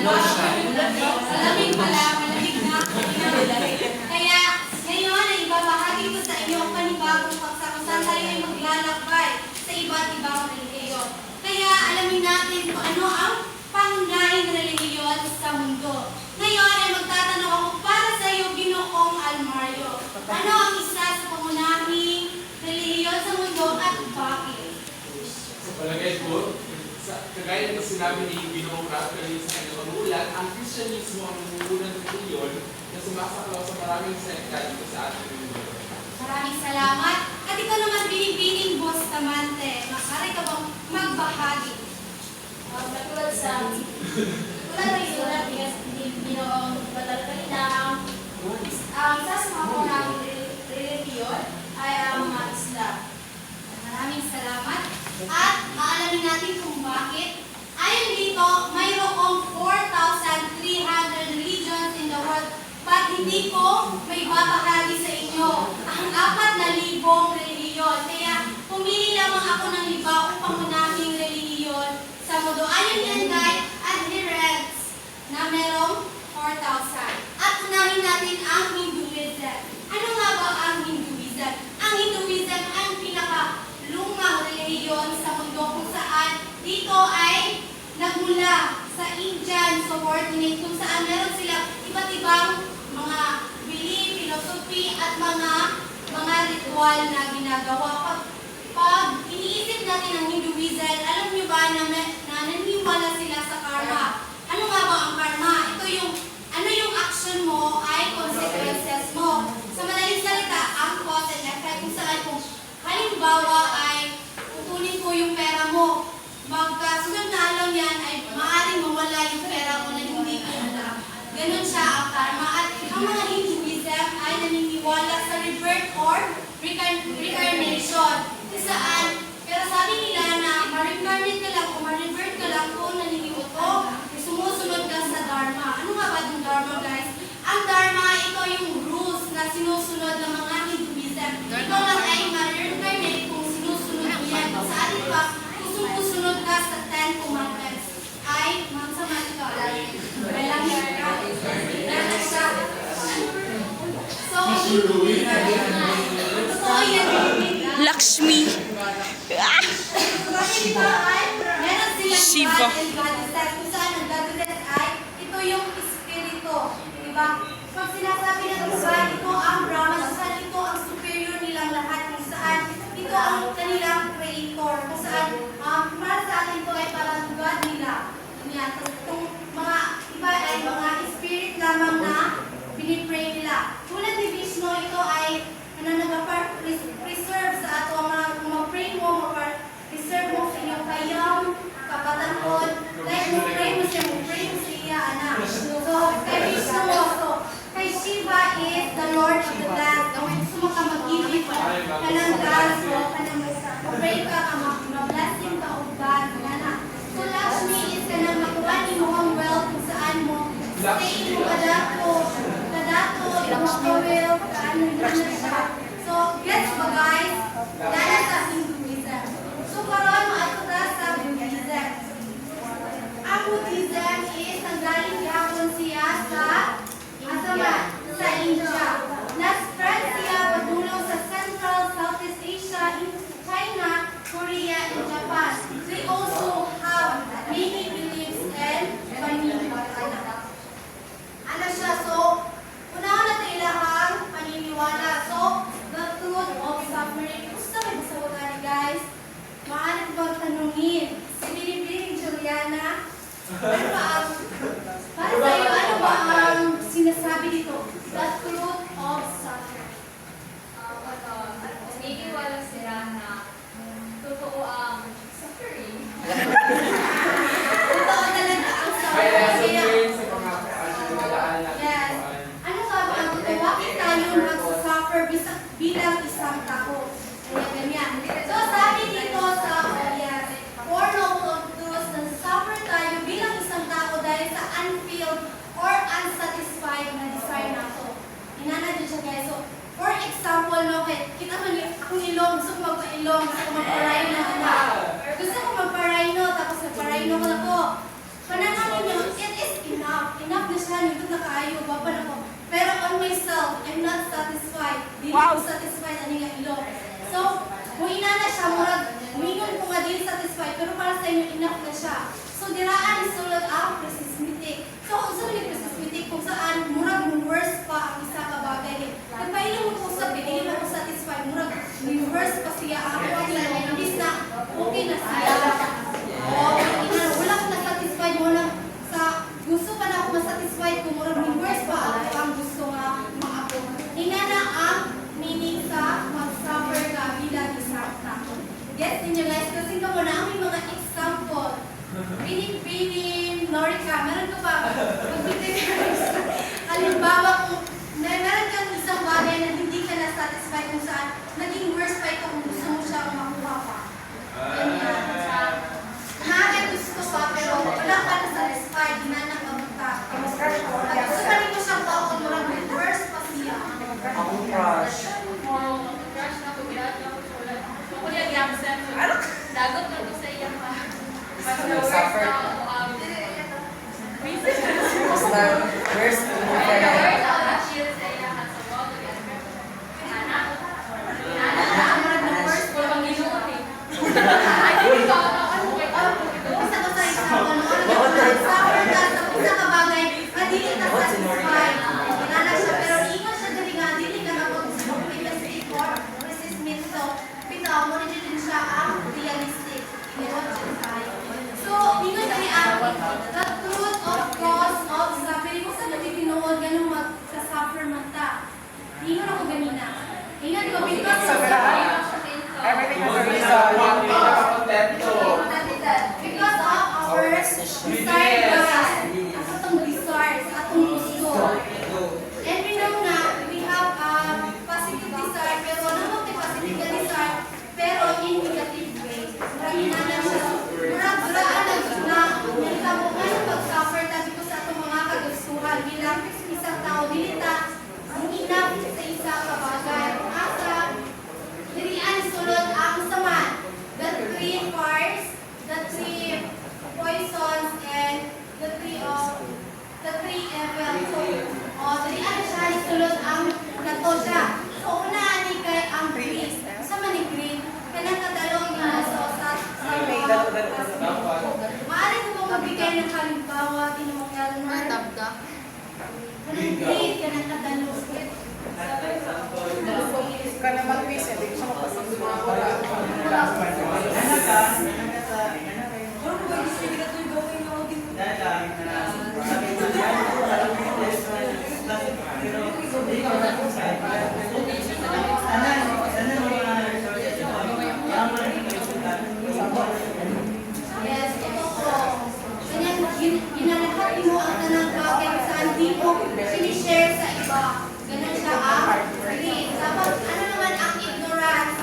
Malamig pala, malamig na. Kaya ngayon ay ibabahagi ko sa inyo ang panibagong paksa kung saan tayo ay maglalakbay sa iba't ibang relihiyon. Kaya alamin natin kung ano ang pangunahing relihiyon sa mundo. Ngayon ay magtatanong ako para sa iyo, Ginoong Almario. Ano ang isa sa pangunahing relihiyon sa mundo at bakit? Sa palagay ko, kagaya ng sinabi ni Ginoong Rafael sa kanyang panulat, ang Kristyanismo ang nununang relihiyon na sumasaklaw sa maraming sekta dito sa ating mundo. Maraming salamat. At ikaw naman binibining Bustamante. Maaari ka bang magbahagi? Katulad sa isulat ni Ginoong Batalkalina, ang isa sa mga unang relihiyon ay ang Islam. Maraming salamat. At aalamin natin kung bakit. Ayon dito, mayroong 4,300 religions in the world. But hindi ko may babahagi sa inyo ang 4,000 relihiyon. Kaya pumili lamang ako ng 5 pangunahing relihiyon sa mundo. Ayon yan guys, adherents na merong 4,000. At unahin natin ang Hinduism. Ano nga ba ang Hinduism? Ang Hinduism ang pinaka-lumang relihiyon sa mundo kung saan dito ay nagmula sa Indian subordinate kung saan meron sila iba't ibang mga belief, philosophy at mga ritual na ginagawa. Pag iniisip natin ang Hinduism, alam nyo ba na naniniwala sila sa karma? Ano nga ba ang karma? Ito ano yung action mo ay consequences mo. Sa madaling salita, ang cause and effect kung saan kung halimbawa ay kukunin ko yung pera mo, magkasunod na alaw yan ay maaaring mawala yung pera mo na hindi kita. Ganun siya ang karma. At ang mga Hinduism ay naniniwala sa rebirth or reincarnation. Pero sabi nila na ma-reincarnate ka lang o ma-revert ka lang kung naniniuto, sumusunod ka sa Dharma. Ano nga ba yung Dharma guys? Ang Dharma, ito yung rules na sinusunod ng mga Hinduism. Ikaw lang ay ma-reincarnate kung sinusunod mo yan. Sa atin pa, kung sumusunod ka sa 10 Commandments, ay magsaman ka. Walang yarka. Yan siya. So, totoo yan. Lakshmi. Shiva. Kung saan ang goddess ay, ito yung espiritu. Diba? Pag sinasabi ng iba, ito ang Brahma, kung saan ito ang superior nilang lahat, kung saan ito ang kanilang creator, kung saan para sa atin ito ay parang God nila. Yan. Itong mga iba ay mga spirit lamang na pinipray nila. Tulad ni Vishnu, ito ay nag-preserve sa ato ang mga pray mo, preserve mo sa inyong kayang kapatanod, like mo pray mo siya, anak. So, kay Vishnu also, kay Shiva is the Lord of the gods. Kung gusto mo ka mag-ibig ka ng gods, pray ka, ma-blessing ka of God, anak. So, Lakshmi is ka nang makuha ni mo ang wealth kung saan mo stay mo kadato, makawil, kaano na siya. So, gets ba guys? Dala sa Hinduism. So, karoon maato sa Buddhism. Ang Buddhism is nanggaling gahapon siya sa sa India. Na-spread siya padulong sa Central, Southeast Asia, China, Korea, and Japan. They also have many beliefs and paniniwala. Ano siya? So, unahan natin ilahang paniniwala. So, the truth of suffering. Gusto may basawagan ni guys? Maaari ko bang tanungin? Si Binibining Juliana, ano ba ang, para sa iyo, ano ba ang sinasabi dito? The truth of suffering. Naniniwala sila na totoo ang suffering. Totoo talaga ang Kaya suffering. suffering sa mga dumadaan natin. Yes. Ano nga ba ang totoo? Bakit tayo nagsasuffer bilang isang tao? Kaya ganyan. So, sabi dito sa Four Noble Truths, nagsasuffer tayo bilang isang tao dahil sa unfilled or unsatisfied na desire nato. Inana dyan siya guys. So, for example, no, kita mo akong ilong, gusto ko magpa-ilong, gusto ko magpa-rhino, gusto ko magpa-rhino, tapos nagpa-rhino ko na ko. Pananamin nyo, it is kay enough na siya. So diraan isulod ang prechismitic. So unsa man yung prechismitic kung saan murag worse pa ang isa ka bagay. Nagpaili mo ko sa dili mo ko satisfied murag worse pa siya ang ano imbis na okay na siya. Wala ko na satisfied mo lang sa gusto pa na ako masatisfied kung murag worse pa ang gusto nga maako. Ingana ang meaning sa mag-suffer ka bilang isang tao. Yes, ninyo guys, kasi ka mo na ang mga example. Pining, Norica, meron ka ba? Halimbawa, kung meron kang isang bagay na hindi ka na-satisfied kung saan, naging worse pa ito kung gusto mo siya makuha pa. Ganyan. Gusto pa, pero wala ka na-satisfied, hinanap ka magta. At gusto pa rin mo siyang tao kung murang worse pa siya. Akong crush. Crush na ko, bilat na ko, sulat. Ako yung gamsen. Dagot na ko sa iya pa. Suffer. Basta, worst mo pa yan. Isa ko sa example, suffer ka sa isa ka bagay, at hindi ka satisfied. Hinanap siya, pero iingat siya dali nga, dili ka na mag-pessimistic or resistment. So, bitaw mo rin din siya ang realistic. Iingat siya tayo. So, ingat dali ang the truth of cause of suffering. Kung saan nagtitinuod, ganun mag-suffer man ta. Ingat ako ganina. Ingat ko, because of Everything has a reason. because of our desire bias, atong desire, atong gusto. And we know na we have positive desire, pero naman may positive na desire, pero in negative way. Marami na lang siya. Murag-muraan na nilitabo nga yung pag-suffer tabi ko sa atong mga kagustuhan bilang isang tao. Dilita, hindi na sa isa kabagay. Asa, dirian sulod ang saman. The three fires, the three poisons, and the three evils. So, dirian siya isulod ang nato siya. So, una ni kay ang greed. Sa man ni greed, kanang kadalong nga sa maaari ko bang magbigay ng halimbawa tinumanggal mo? Kanang greed, kanang kadalong. Kana mag-quiz, hindi ko siya mapasagsuwala. Yes, totoo. Ganyan, ginalahati mo ang tanang bagay kung saan di mo sinishare sa iba. Ganun siya ang greed. Tapos, ano naman ang ignorance?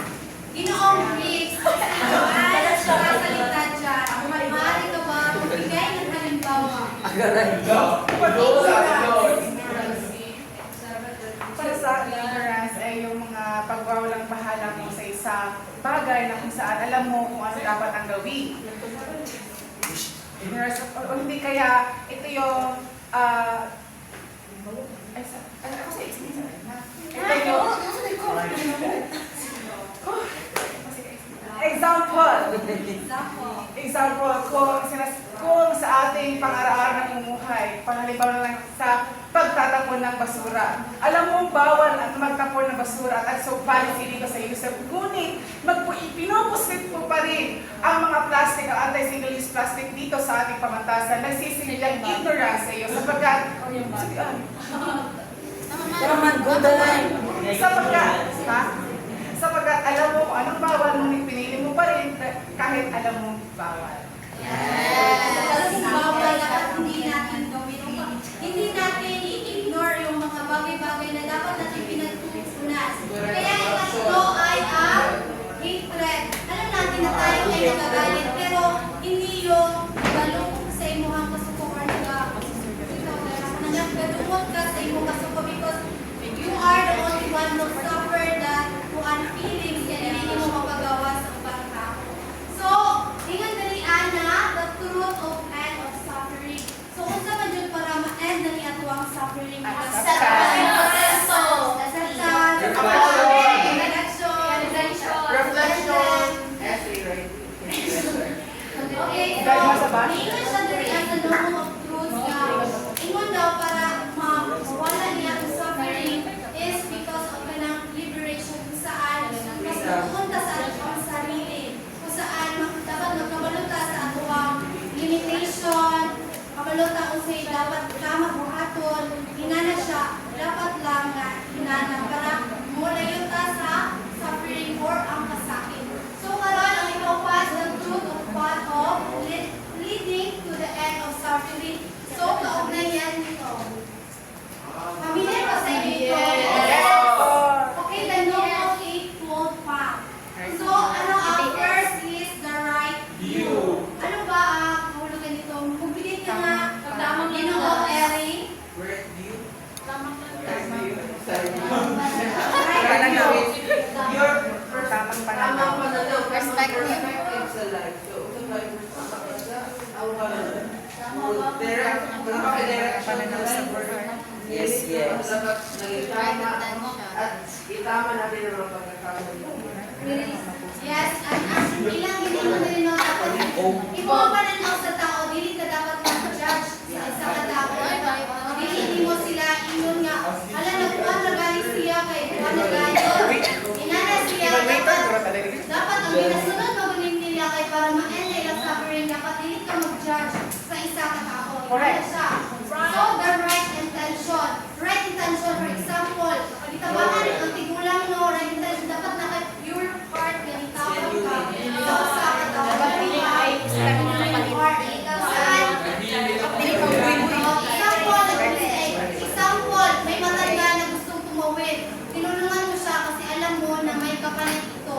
Ginoong greed. Ano siya kasalita dyan? Maaari ka ba magbigay ng halimbawa? Para sa ignorance ay yung mga pagwawalang bahala mo sa isang bagay na kung saan alam mo kung ano dapat ang gawin. Ignorance, o hindi kaya ito yung ako sa explain na. Ito yung example kung sa ating pang-araw-araw na pamumuhay, panghalimbawa lang sa pagtatapon ng basura. Alam mo, bawal ang magtapon ng basura at so policy dito sa USEP. Ngunit, pinupuslit po pa rin ang mga plastic, ang anti-single-use plastic dito sa ating pamantasan. Nagsisilang ignorance sa iyo sapagkat, sapagkat alam mo kung anong bawal, ngunit pinili mo pa rin kahit alam mo bawal. Yes! Bawal at hindi natin gawin. Hindi natin i-ignore yung mga bagay-bagay na dapat natin pinagtutunan. Kaya yung tatlo ay ang hatred. Alam natin na tayo ay nagagalit, pero hindi yung galong sa imuhang kasuko or naggadumot ka sa imuhang kasuko because you are the only one who suffer that kuan feelings kaya hindi mo mapagawa sa ubang tao. So, ingat dali ana the truth of end of suffering. So, unsa man jud para ma-end na ni ato ang suffering? Reflection. Okay, Niingon siya diri as a norm of truth nga. Ingon daw para mawala niya ang suffering is because of kanang liberation kung saan mas pupunta sa atong sarili. Kung saan dapat magkabaluta sa atong limitation, kabaluta kung sa'yo dapat tama buhaton, hinana siya, dapat lang nga hinana para mulayo ta sa suffering or ang kasakit. So karon ang ikaw the truth of God of leading to the end of suffering. So kaugnay yan nito. Pamilya ko sa inyo ito. Okay, the normal eightfold path. So ano ang first is the right view. Ano ba ang kahulugan nito? Magbigay ka nga pagdamang Ginoo Eri. Lamang lang. Pananaw. Your Tamang pananaw. Perspective. Pananaw sa buhay. Yes, yes. At itama natin ang mga pagkakamali. Yes, at ilang hindi mo na rin tapos imo ang pananaw sa tao, dili ka dapat mag-judge sa isa ka tao. Dili mo sila ingon nga, ala nagkuhan na gali siya kay kuhan na gali. Inana siya, dapat ang ginasunod mo gunin nila kay para ma-end na ilang suffering, dapat dili ka mag-judge sa isa ka tao. Inana siya. So, the right intention. Right intention, for example, pagitabangan ang tigulang no, right intention, dapat naka-pure heart, ganitawag ka. So, sa katawag ay saan? Example, may matanda na gustong tumawid. Tinulungan mo siya kasi alam mo na may kapalit ito.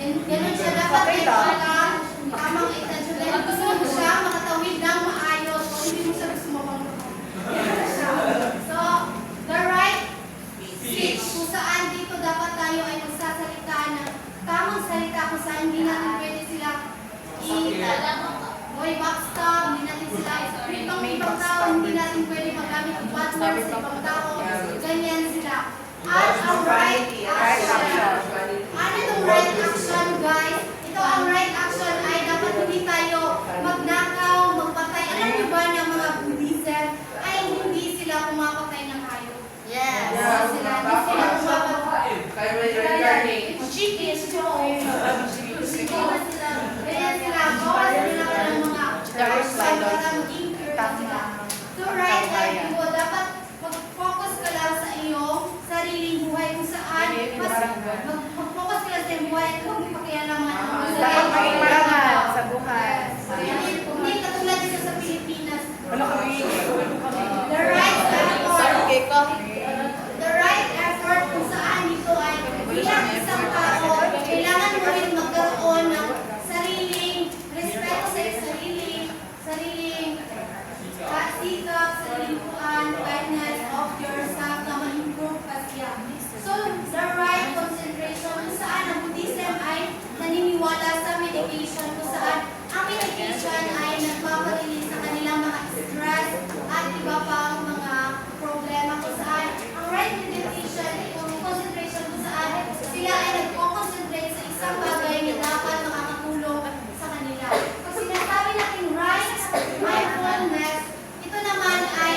Ganun siya dapat may palang tamang intention. Dahil gusto mo siya makatawid ng maayos o hindi mo siya gusto mapang So, the right speech, kung saan dito dapat tayo ay magsasalita ng tamang salita kung saan hindi natin pwede sila backstab, hindi natin sila ibang tao, hindi natin pwede magamit ng bad words sa ibang tao, ganyan sila. At ang right action. Ano itong right action, guys? Ito ang right action ay dapat hindi tayo magnakaw, magpatay. Alam niyo ba na mga Buddhism ay hindi sila pumapatay ng hayop? Yes. Hindi sila pumapatay. Kaya may regarding. Chicken, ganyan sila, bawas nila ka ng mga action para maging pure na sila. So right like you, dapat mag-focus ka lang sa iyong sariling buhay kung saan mag-focus ka lang sa iyong buhay at huwag ipakialaman ang mga Dapat maging marangal sa buhay. Hindi katulad dito sa Pilipinas. Ano kami? The right effort. The right effort kung saan dito ay bilang isang tao, kailangan mo rin magkaroon ng sariling respeto sa sariling sikap, sariling kuan, kindness of yourself na ma-improve ka siya. So, the right concentration kung saan ang Buddhism ay naniniwala sa meditation kung saan ang meditation ay nagpaparelease sa kanilang mga stress at iba pang mga problema kung saan ang right meditation, yung concentration kung saan sila ay nagko-concentrate sa isang bagay na dapat makakatulong sa kanila. Pag sinasabi natin right mindfulness, ito naman ay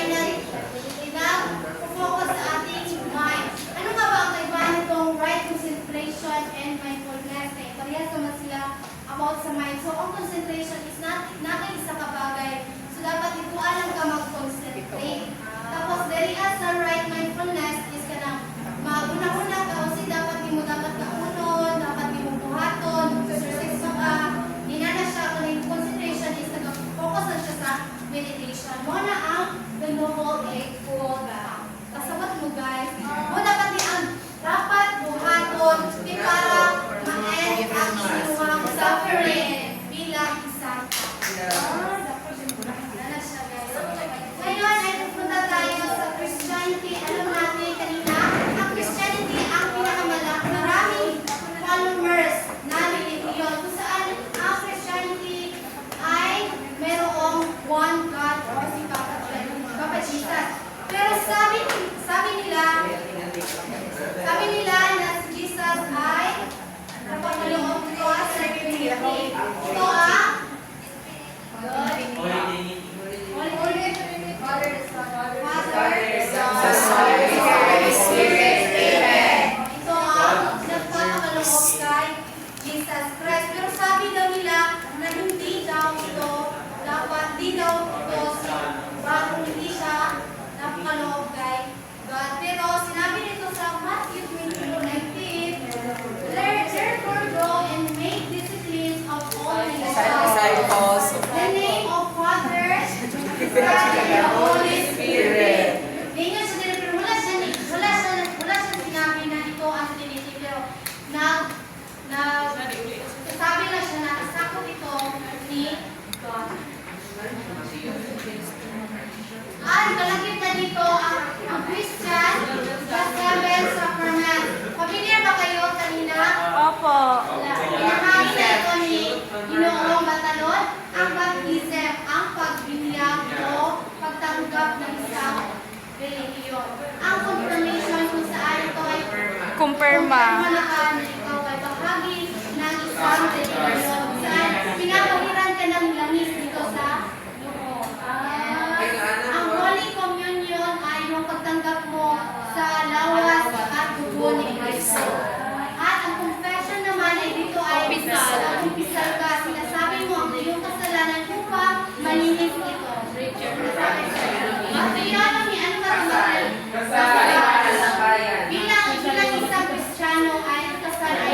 daw ito si bagong hindi siya napakaloob kay God. Pero sinabi nito sa Matthew 22:19, therefore go and make disciplines of all Disciples. the name of Father, Son, and the Holy Spirit. Ngayon sa pero wala siya sinabi na ito ang Trinity, pero sabi lang siya na sakot ito ni God. At kalakip na dito ang Christian, the Seven Sacraments. Familiar ba kayo kanina? Opo. Pinahangin na ito ni Ginoong Batalon, ang baptism, ang pagbinyag o pagtanggap ng isang relihiyon. Ang confirmation kung saan ito ay Kumpirma. na ikaw ay bahagi ng isang relihiyon. Kung saan pinapahiran ka ng langis dito sa loob. Ang Holy Communion ay yung pagtanggap mo sa lawas at dugo ni Kristo. At ang confession naman ay dito ay kumpisal ka. Sinasabi mo ang iyong kasalanan upang malinis ito. Materialo ni ano ba bilang isang Kristiyano ay ang kasal ay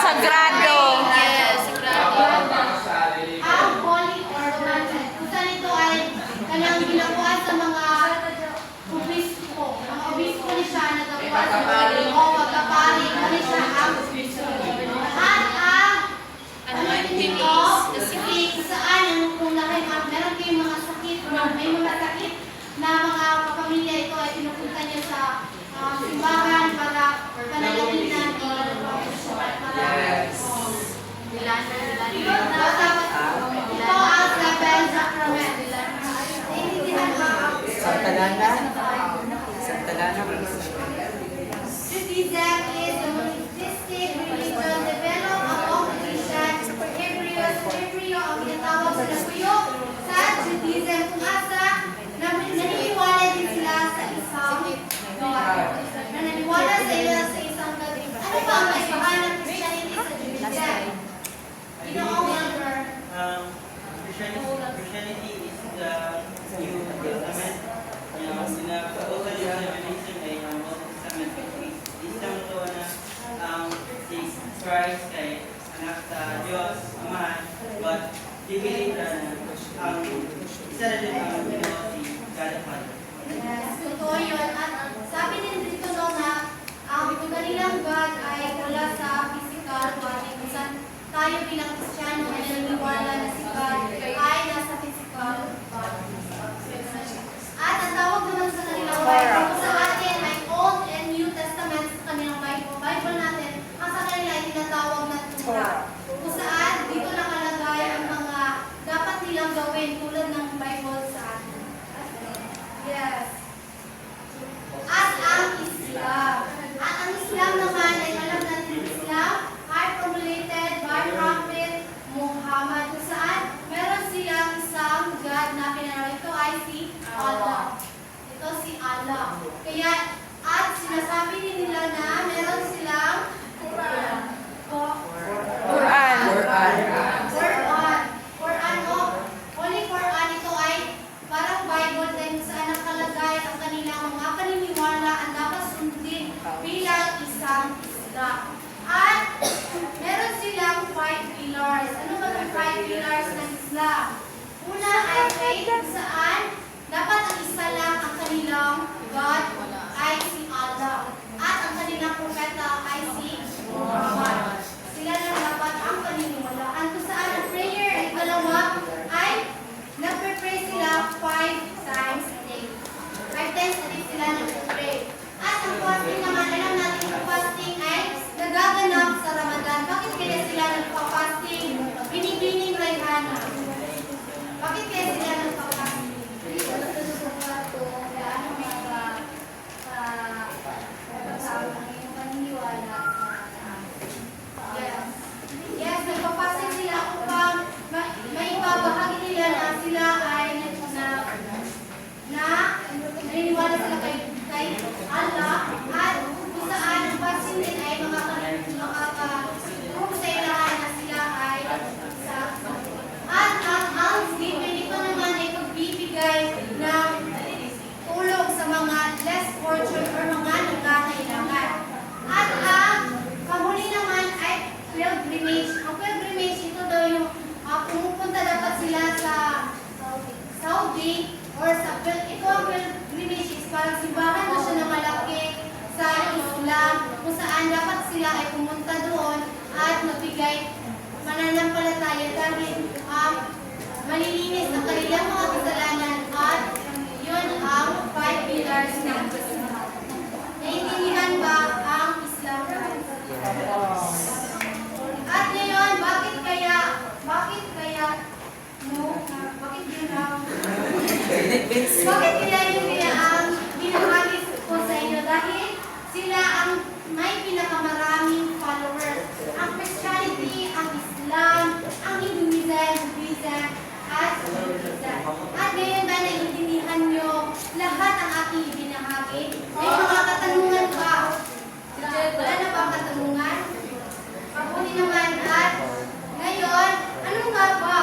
Sagrado. Yes, sagrado. Ang Holy Ordinance. Kung saan ito ay kanyang ginabuan sa mga obispo. Ang obispo ni siya nagawa sa o pagkapari. Kani siya ang obispo. At ang dito, specific saan kung meron kayong mga sakit, may mga sakit na mga kapamilya ito ay pinupunta niyo sa simbahan para panalangin ito ang Seven Sacraments. Naiintindihan ba? Santa Lana. Santa Lana. Judaism is the monotheistic religion developed among the Christians, Hebreo ang tinatawag sa Labuyo sa Judaism kung asa naniniwala din sila sa isang God. Naniniwala sila sa isang God. Ano ba ang kaibahan ng Christianity sa Judaism? Ginoong Elder. Christianity is the New Testament. Sinapautan yung revelation ay ang Old Testament. Isang ito na si Christ ay anak sa Diyos, Amahan, but they believe na ang isa na din ang ginawa si God the Father. Yes, totoo yun. At sabi din dito no na ang kanilang God ay wala sa physical body. Kung saan tayo bilang Kristiyano ay naniniwala na si God ay nasa physical body. At ang tawag naman sa kanilang Bible, kung sa atin ay Old and New Testament sa kanilang Bible natin, ang sa kanila ay tinatawag na Torah. Kung saan dito nakalagay ang mga dapat nilang gawin tulad ng Bible sa atin. Yes. At ang Islam. At ang Islam naman ay alam natin Islam ay formulated by Prophet Muhammad. Kung saan meron silang isang God na pinangalan. Ito ay si Allah. Ito si Allah. Kaya at sinasabi din nila na meron silang Quran. Quran. Quran o Holy Quran, ito ay parang Bible din saan nakalagay ang kanilang mga paniniwala ang dapat sundin bilang isang Islam. At meron silang 5 pillars. Ano ba ang 5 pillars ng Islam? Una ay faith kung saan dapat ang isa lang ang kanilang God ay si Allah. At ang kanilang propeta ay si Muhammad. Sila lang dapat ang paniniwalaan. Kung saan ang prayer ay dalawa ay nagpe-pray sila 5 times a day. 5 times a day sila nagpe-pray. At ang fasting naman, alam natin ang fasting ay nagaganap sa Ramadan. Bakit kaya sila nagpa-fasting? Binibining Rayhana. Bakit kaya sila nagpa-fasting? Yes, nagpapasig sila upang may ibabahagi nila na sila ay naniniwala sila kay Allah at kung saan ang passing din ay makakatulong sa ilahan na sila ay sa at ang almsgiving ito naman building or sa ito ang pilgrimage is parang simbahan na siya na malaki sa Islam kung saan dapat sila ay pumunta doon at magbigay mananampalataya dahil malilinis ang kanilang mga kasalanan at yun ang 5 pillars ng Islam. Naiintindihan ba ang Islam? At ngayon, bakit kaya yun kaya ang binahagi ko sa inyo? Dahil sila ang may pinakamaraming followers. Ang Christianity, ang Islam, ang Hinduism, Buddhism, at Buddhism. At ngayon ba naiintindihan nyo lahat ang aking ibinahagi? May mga katanungan ba? Wala na ba ang katanungan? Mabuti naman at ngayon, ano nga ba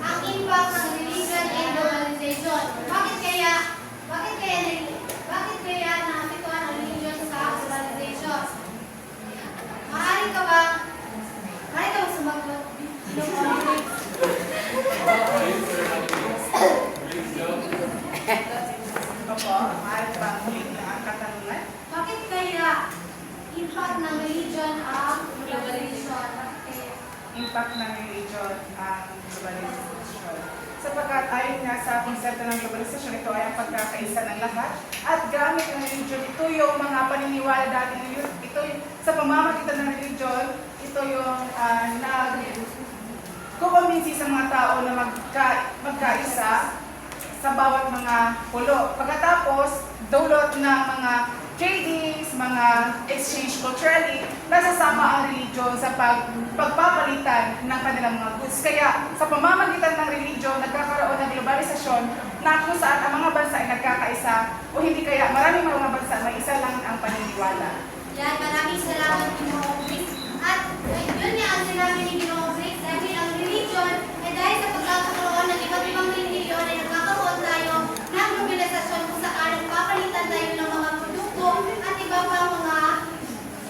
ang impact ng religion and globalization? Bakit kaya naapektuhan ang religion sa globalization? Maaari ka ba sumagot? Opo, maaari bang ulit na ang katanungan? Bakit kaya impact ng religion ang globalization? Impact ng religion ang globalization. Sapagkat ayon nga sa konsepto ng globalization, ito ay ang pagkakaisa ng lahat. At gamit ng religion, ito yung mga paniniwala dati ng youth. Ito sa pamamagitan ng religion, ito yung nag-kukumbinsi sa mga tao na magkaisa sa bawat mga pulo. Pagkatapos, dulot ng mga tradings, mga exchange culturally, nasasama ang religion sa pagpapalitan ng kanilang mga goods. Kaya sa pamamagitan ng religion, nagkakaroon ng globalisasyon na kung saan ang mga bansa ay nagkakaisa o hindi kaya maraming mga bansa may isa lang ang paniniwala. Yan, maraming salamat Ginoong Briggs. At yun nga ang sinabi ni Ginoong Briggs, dahil ang religion ay dahil sa pagkakaroon ng iba't ibang religion ay nagkakaroon tayo ng globalisasyon kung saan nagpapalitan tayo ng mga produkto at iba pang mga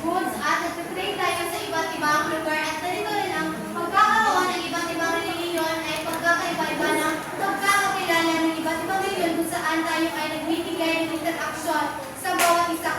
goods at nag-trade tayo sa iba't ibang lugar. At dito rin ang pagkakaroon ng iba't ibang religion ay pagkakaiba-iba ng pagkakakilala ng iba't ibang religion kung saan tayo ay nagbibigay ng interaction sa bawat isa